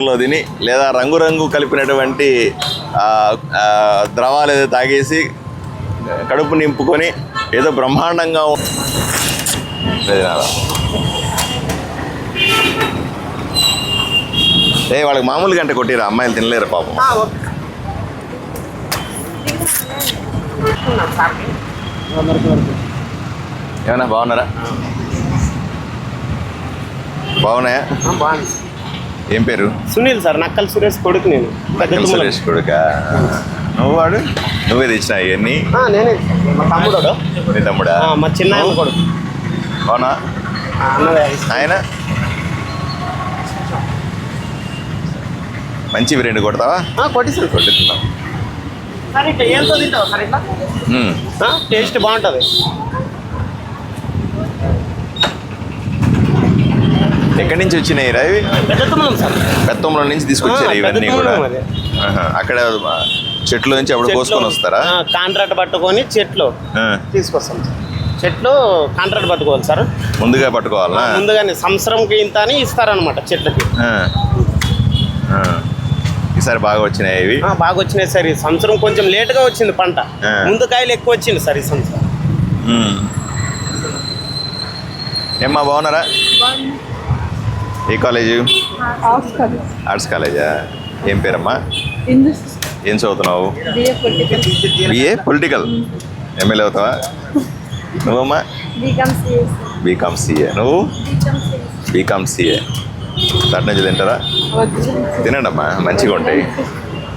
తిని లేదా రంగురంగు కలిపినటువంటి ద్రవాలు ఏదో తాగేసి కడుపు నింపుకొని ఏదో బ్రహ్మాండంగా వాళ్ళకి మామూలు గంట కొట్టిరా, అమ్మాయిలు తినలేరు పాపం. ఏమన్నా బాగున్నారా? బాగున్నాయా? ఏం పేరు? సునీల్ సార్, నక్కల్ సురేష్ కొడుకు. నేను నక్కల్ సురేష్ కొడుక. నువ్వే తెచ్చినా ఇవన్నీ? నేనే. మా తమ్ముడు. మీ తమ్ముడా? మా చిన్న కొడుకు. అవునా? ఆయన మంచివి రెండు కొడతావా? కొట్టిస్తున్నావు. టేస్ట్ బాగుంటుంది. ఎక్కడి నుంచి వచ్చినాయి రా ఇవి? పెత్తముల నుంచి తీసుకొచ్చారు ఇవన్నీ కూడా. అక్కడ చెట్లు నుంచి అప్పుడు కోసుకొని వస్తారా? కాంట్రాక్ట్ పట్టుకొని చెట్లు తీసుకొస్తాం. చెట్లు కాంట్రాక్ట్ పట్టుకోవాలి సార్. ముందుగా పట్టుకోవాలా? ముందుగానే సంవత్సరంకి ఇంత అని ఇస్తారనమాట చెట్లకి. ఈసారి బాగా వచ్చినాయి ఇవి? బాగా వచ్చినాయి సార్. ఈ సంవత్సరం కొంచెం లేట్గా వచ్చింది పంట, ముందు కాయలు ఎక్కువ వచ్చింది సార్ ఈ సంవత్సరం. ఏమ్మా బాగున్నారా? ఏ కాలేజు? ఆర్ట్స్ కాలేజా. ఏం పేరమ్మా? ఏం చదువుతున్నావు? BA political. ఎమ్మెల్యే అవుతావా? నువ్వమ్మా? BCom CA. నువ్వు? BCom CA. తట్ నుంచి తింటారా? తినండి అమ్మా, మంచిగా ఉంటాయి.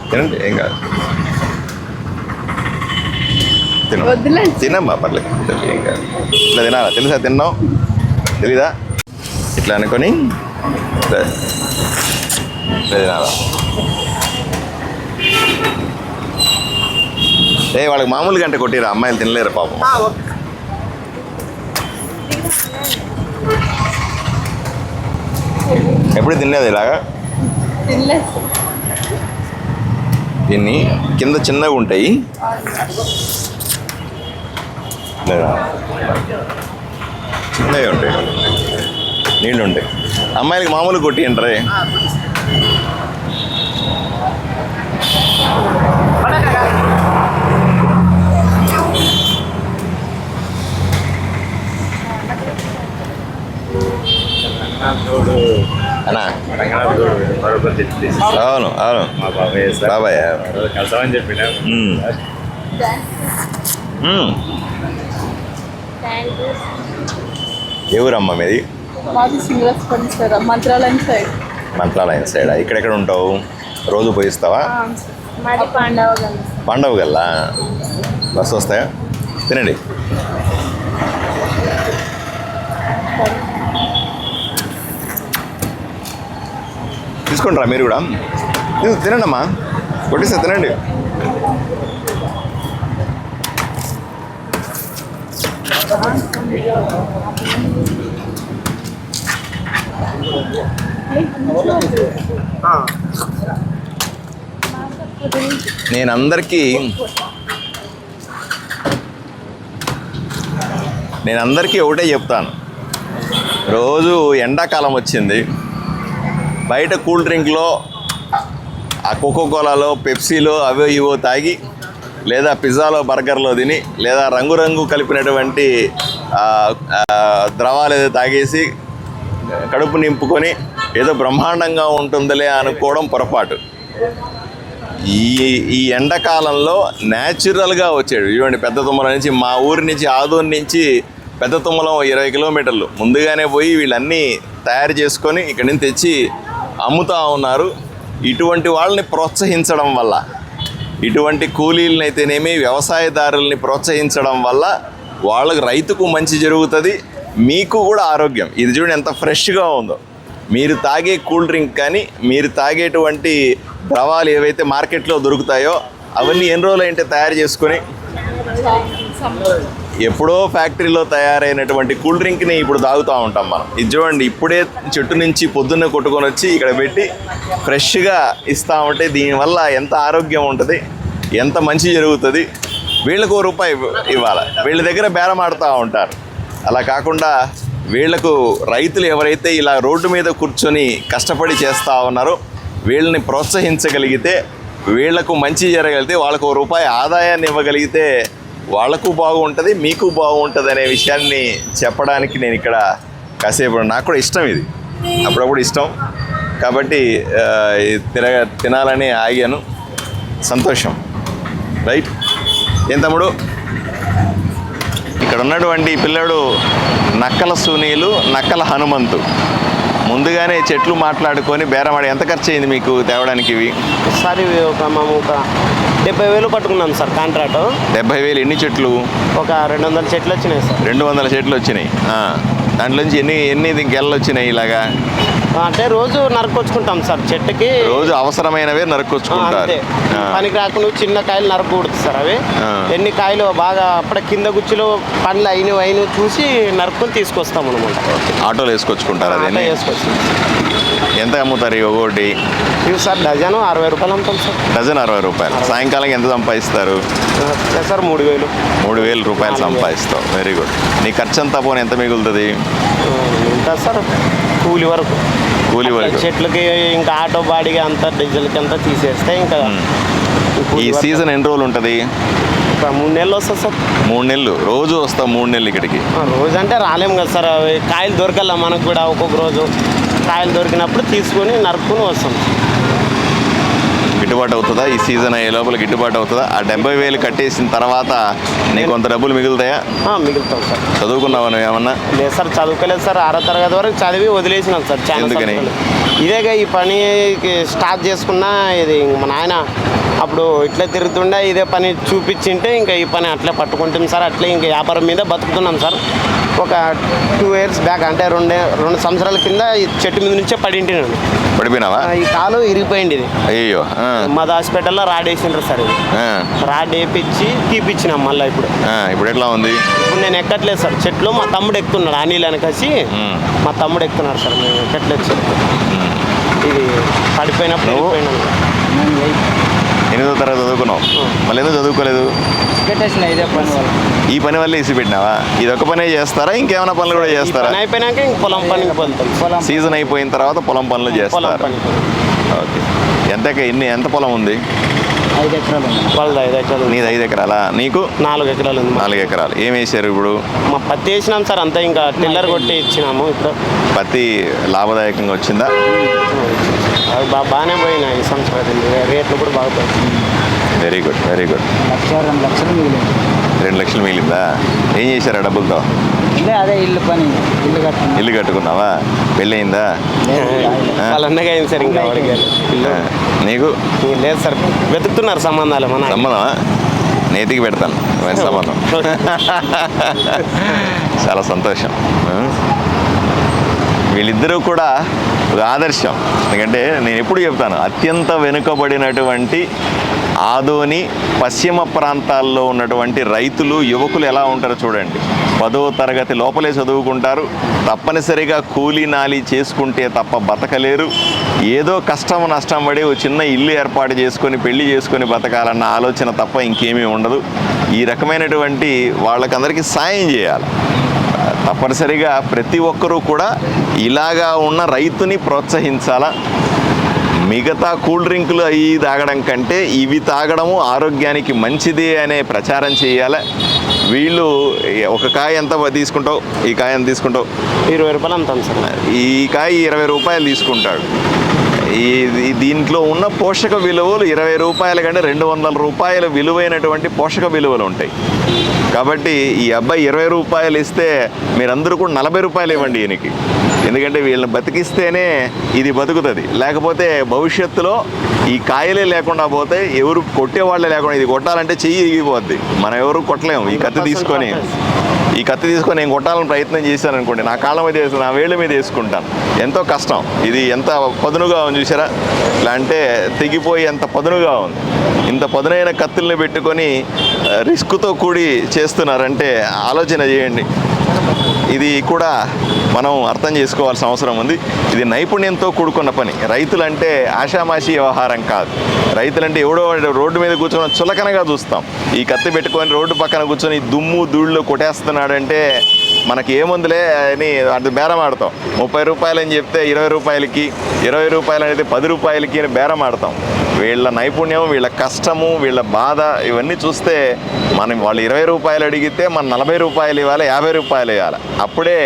తినండి, ఏం కాదు. తినమ్మా, పర్లేదు, ఏం కాదు. ఇట్లా తినాలా? తెలుసా? తిన్నావు? తెలీదా? ఇట్లా అనుకొని తినాలా? వాళ్ళకి మామూలు గంట కొట్టిరా, అమ్మాయిలు తినలేరు పాపం. ఎప్పుడు తినేది ఇలాగా? దీన్ని కింద చిన్నగా ఉంటాయి, చిన్నగా ఉంటాయి, నీళ్ళు ఉంటాయి. అమ్మాయిలకి మామూలు కొట్టి అంటారే. అన్నా అవును అవును బాబాయ్ కలసామని చెప్పిన. ఏ ఊరమ్మా మీది? మంత్రాలయం సైడా? ఇక్కడెక్కడ ఉంటావు? రోజు పోయిస్తావా? పాండవ గల్లా. బస్సు వస్తాయా? తినండి. తీసుకుంటారా మీరు కూడా? తినండి అమ్మా, కొట్టిస్తా, తినండి. నేను అందరికీ ఒకటే చెప్తాను. రోజు ఎండాకాలం వచ్చింది, బయట కూల్ డ్రింక్లో ఆ కోకోకోలాలో పెప్సీలో అవో ఇవో తాగి, లేదా పిజ్జాలో బర్గర్లో తిని, లేదా రంగురంగు కలిపినటువంటి ద్రవాలు ఏదో తాగేసి కడుపు నింపుకొని ఏదో బ్రహ్మాండంగా ఉంటుందిలే అనుకోవడం పొరపాటు. ఈ ఎండాకాలంలో న్యాచురల్గా వచ్చాడు చూడండి. పెద్ద తుమ్మల నుంచి, మా ఊరి నుంచి, ఆదూరు నుంచి పెద్ద తుమ్మలం 20 కిలోమీటర్లు ముందుగానే పోయి వీళ్ళన్నీ తయారు చేసుకొని ఇక్కడి నుంచి తెచ్చి అమ్ముతూ ఉన్నారు. ఇటువంటి వాళ్ళని ప్రోత్సహించడం వల్ల, ఇటువంటి కూలీలను అయితేనేమి వ్యవసాయదారుల్ని ప్రోత్సహించడం వల్ల వాళ్ళకు, రైతుకు మంచి జరుగుతుంది, మీకు కూడా ఆరోగ్యం. ఇది చూడండి ఎంత ఫ్రెష్గా ఉందో. మీరు తాగే కూల్ డ్రింక్ కానీ, మీరు తాగేటువంటి ద్రవాలు ఏవైతే మార్కెట్లో దొరుకుతాయో అవన్నీ ఎన్ని రోజులు అంటే తయారు చేసుకొని, ఎప్పుడో ఫ్యాక్టరీలో తయారైనటువంటి కూల్ డ్రింక్ని ఇప్పుడు తాగుతూ ఉంటాం మనం. ఇది చూడండి, ఇప్పుడే చెట్టు నుంచి పొద్దున్నే కొట్టుకొని వచ్చి ఇక్కడ పెట్టి ఫ్రెష్గా ఇస్తూ ఉంటే దీనివల్ల ఎంత ఆరోగ్యం ఉంటుంది, ఎంత మంచి జరుగుతుంది. వీళ్ళకు ₹1 ఇవ్వాలి, వీళ్ళ దగ్గర బేరం ఆడుతూ ఉంటారు. అలా కాకుండా వీళ్లకు రైతులు ఎవరైతే ఇలా రోడ్డు మీద కూర్చొని కష్టపడి చేస్తూ ఉన్నారో వీళ్ళని ప్రోత్సహించగలిగితే, వీళ్లకు మంచి జరగలిగితే, వాళ్ళకు రూపాయి ఆదాయాన్ని ఇవ్వగలిగితే వాళ్ళకు బాగుంటుంది, మీకు బాగుంటుంది అనే విషయాన్ని చెప్పడానికి నేను ఇక్కడ కాసేపు, నాకు కూడా ఇష్టం ఇది, అప్పుడప్పుడు ఇష్టం కాబట్టి తినాలని ఆగాను. సంతోషం. రైట్. ఏం తమ్ముడు, ఇక్కడ ఉన్నటువంటి పిల్లడు నక్కల సునీలు, నక్కల హనుమంతు. ముందుగానే చెట్లు మాట్లాడుకొని బేరమాడి. ఎంత ఖర్చు అయింది మీకు తేవడానికి ఇవి? ఒకసారి మేము ఒక 70,000 పట్టుకున్నాం సార్ కాంట్రాక్ట్. 70,000. ఎన్ని చెట్లు? ఒక 200 చెట్లు వచ్చినాయి సార్. 200 చెట్లు వచ్చినాయి. దాంట్లోంచి ఎన్ని గెలలు వచ్చినాయి ఇలాగా? అంటే రోజు నరుకొచ్చుకుంటాం సార్ చెట్టుకి. రోజు అవసరమైనవే నరుకొచ్చుకుంటారు. పనికి రాకుండా చిన్న కాయలు నరుకుడుతుంది సార్. అవి ఎన్ని కాయలు బాగా అప్పుడే కింద గుచ్చిలో పండ్లు అయినవి చూసి నరుకుని తీసుకొస్తాం అనమాట. ఆటోలో వేసుకొచ్చుకుంటారు. అది వేసుకొచ్చి ఎంత అమ్ముతారు ఇవి? ఒకటి ఇవి సార్ డజను 60 రూపాయలు అమ్ముతాం సార్. డజన్ 60 రూపాయలు. సాయంకాలం ఎంత సంపాదిస్తారు? సార్ 3,000. 3,000 రూపాయలు సంపాదిస్తావు. Very good. నీ ఖర్చు అంతా పోనీ ఎంత మిగులుతుంది? ఎంత సార్ కూలి వరకు. కూలి వరకు చెట్లకి ఇంకా ఆటో బాడీగా అంతా డీజిల్కి అంతా తీసేస్తే ఇంకా. ఈ సీజన్ ఎన్ని రోజులు ఉంటుంది? ఒక 3 నెలలు వస్తుంది సార్. 3 నెలలు. రోజు వస్తాం 3 నెలలు ఇక్కడికి? రోజు అంటే రాలేము కదా సార్. అవి కాయలు దొరకాల మనకు కూడా. ఒక్కొక్క రోజు కాయలు దొరికినప్పుడు తీసుకొని నరుక్కుని వస్తాం. గిట్టుబాటు అవుతుందా? ఈ సీజన్ అయ్యే లోపల గిట్టుబాటు అవుతుందా? ఆ 70,000 కట్టేసిన తర్వాత నీకు కొంత డబ్బులు మిగులుతాయా? మిగులుతాం సార్. చదువుకున్నావా నువ్వు ఏమన్నా? లేదు సార్, చదువుకోలేదు సార్. 6వ తరగతి వరకు చదివి వదిలేసినాం సార్. ఎందుకని? ఇదేగా ఈ పని స్టార్ట్ చేసుకున్నా. ఇది మా నాయన అప్పుడు ఇట్లా తిరుగుతుండే, ఇదే పని చూపించింటే ఇంకా ఈ పని అట్లే పట్టుకుంటాం సార్. అట్లే ఇంకా వ్యాపారం మీద బతుకుతున్నాం సార్. ఒక 2 years బ్యాక్ అంటే 2 సంవత్సరాల కింద ఈ చెట్టు మీద నుంచే పడింటి నేను. పడిపోయినావా? ఈ కాలు ఇరిగిపోయింది. ఇది అయ్యో. మా హాస్పిటల్లో రాడ్ వేసిండ్రు సార్. ఇది రాడ్ వేపించి తీపిచ్చినాం మళ్ళీ. ఇప్పుడు ఎట్లా ఉంది? ఇప్పుడు నేను ఎక్కట్లేదు సార్. చెట్లు మా తమ్ముడు ఎక్కుతున్నాడు. అనిల్ అని కలిసి మా తమ్ముడు ఎక్కుతున్నాడు సార్. మేము ఎక్కట్లేదు చెట్లు. ఇది పడిపోయినప్పుడు 8వ తరగతి చదువుకున్నావు, మళ్ళీ ఎందుకు చదువుకోలేదు? ఇదే పని వల్ల. ఈ పని వల్ల ఇసి పెట్టినావా? ఇది ఒక పనే చేస్తారా, ఇంకేమైనా పనులు కూడా చేస్తారా? అయిపోయినాక ఇంక పొలం పనికి వెళ్తాం. సీజన్ అయిపోయిన తర్వాత పొలం పనులు చేస్తారు. ఓకే. ఎంత పొలం ఉంది? 5 ఎకరాలు. 5 ఎకరాలు. నీది 5 ఎకరాలా? నీకు 4 ఎకరాలు ఉంది. 4 ఎకరాలు. ఏం వేసారు ఇప్పుడు? మా పత్తి వేసినాం సార్. అంతా ఇంకా టిల్లర్ కొట్టి ఇచ్చినాము. ఇప్పుడు పత్తి లాభదాయకంగా వచ్చిందా? అవి బాగానే పోయినాయి ఈ సంవత్సరం. రేట్లు కూడా బాగా పోయి. Very good, very good. 2 లక్షలు మిగిలింది. 2 లక్షలు మిగిలిందా? ఏం చేశారు ఆ డబ్బులతో? అదే ఇల్లు పని. ఇల్లు కట్టుకున్నావా? పెళ్ళయిందా? వాళ్ళ అన్నగా అయింది సార్. ఇంకా నీకు లేదు సార్. వెతుకుతున్నారు సంబంధాలు. మన సంబంధమా? నేతికి పెడతాను మంచి సంబంధం. చాలా సంతోషం. వీళ్ళిద్దరూ కూడా ఒక ఆదర్శం. ఎందుకంటే నేను ఎప్పుడు చెప్తాను, అత్యంత వెనుకబడినటువంటి ఆదోని పశ్చిమ ప్రాంతాల్లో ఉన్నటువంటి రైతులు, యువకులు ఎలా ఉంటారో చూడండి. 10వ తరగతి లోపలే చదువుకుంటారు. తప్పనిసరిగా కూలీ నాలి చేసుకుంటే తప్ప బతకలేరు. ఏదో కష్టం నష్టం పడి ఒక చిన్న ఇల్లు ఏర్పాటు చేసుకొని పెళ్లి చేసుకొని బతకాలన్న ఆలోచన తప్ప ఇంకేమీ ఉండదు. ఈ రకమైనటువంటి వాళ్ళకందరికీ సాయం చేయాలి. తప్పనిసరిగా ప్రతి ఒక్కరూ కూడా ఇలాగా ఉన్న రైతుని ప్రోత్సహించాలా. మిగతా కూల్ డ్రింకులు అవి తాగడం కంటే ఇవి తాగడము ఆరోగ్యానికి మంచిది అనే ప్రచారం చేయాలి. వీళ్ళు ఒక కాయ ఎంత తీసుకుంటావు? ఈ కాయ ఎంత తీసుకుంటావు? 20 రూపాయలు అమ్ముతాం సార్. ఈ కాయ 20 రూపాయలు తీసుకుంటాడు. దీంట్లో ఉన్న పోషక విలువలు 20 రూపాయల కంటే 200 రూపాయల విలువైనటువంటి పోషక విలువలు ఉంటాయి. కాబట్టి ఈ అబ్బాయి 20 రూపాయలు ఇస్తే మీరందరూ కూడా 40 రూపాయలు ఇవ్వండి ఈయనకి. ఎందుకంటే వీళ్ళని బతికిస్తేనే ఇది బతుకుతుంది. లేకపోతే భవిష్యత్తులో ఈ కాయలే లేకుండా పోతే, ఎవరు కొట్టేవాళ్ళే లేకుండా, ఇది కొట్టాలంటే చెయ్యి ఇరిగిపోద్ది. మనం ఎవరు కొట్టలేము. ఈ కత్తి తీసుకొని నేను కొట్టాలని ప్రయత్నం చేశాను అనుకోండి, నా కాళ్ళ మీద వేసి నా వేళ్ళ మీద వేసుకుంటాను. ఎంతో కష్టం. ఇది ఎంత పదునుగా ఉంది చూసారా? ఇట్లా అంటే తెగిపోయి ఎంత పదునుగా ఉంది. ఇంత పదునైన కత్తుల్ని పెట్టుకొని రిస్క్తో కూడి చేస్తున్నారంటే ఆలోచన చేయండి. ఇది కూడా మనం అర్థం చేసుకోవాల్సిన అవసరం ఉంది. ఇది నైపుణ్యంతో కూడుకున్న పని. రైతులంటే ఆషామాషి వ్యవహారం కాదు. రైతులంటే ఎవడో రోడ్డు మీద కూర్చొని చులకనగా చూస్తాం. ఈ కత్తి పెట్టుకొని రోడ్డు పక్కన కూర్చొని దుమ్ము ధూళిలో కొట్టేస్తున్నాడంటే మనకి ఏముందిలే అని అది బేరం ఆడతాం. 30 రూపాయలు అని చెప్తే 20 రూపాయలకి, 20 రూపాయలు అనేది 10 రూపాయలకి అని బేరం ఆడతాం. వీళ్ళ నైపుణ్యం, వీళ్ళ కష్టము, వీళ్ళ బాధ ఇవన్నీ చూస్తే మనం వాళ్ళు 20 రూపాయలు అడిగితే మనం 40 రూపాయలు ఇవ్వాలి, 50 రూపాయలు ఇవ్వాలి. అప్పుడే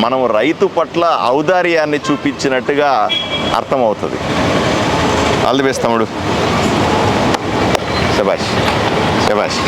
మనం రైతు పట్ల ఔదార్యాన్ని చూపించినట్టుగా అర్థమవుతుంది. ఆల్ ది బెస్ట్ తమ్ముడు. శభాష్ శభాష్.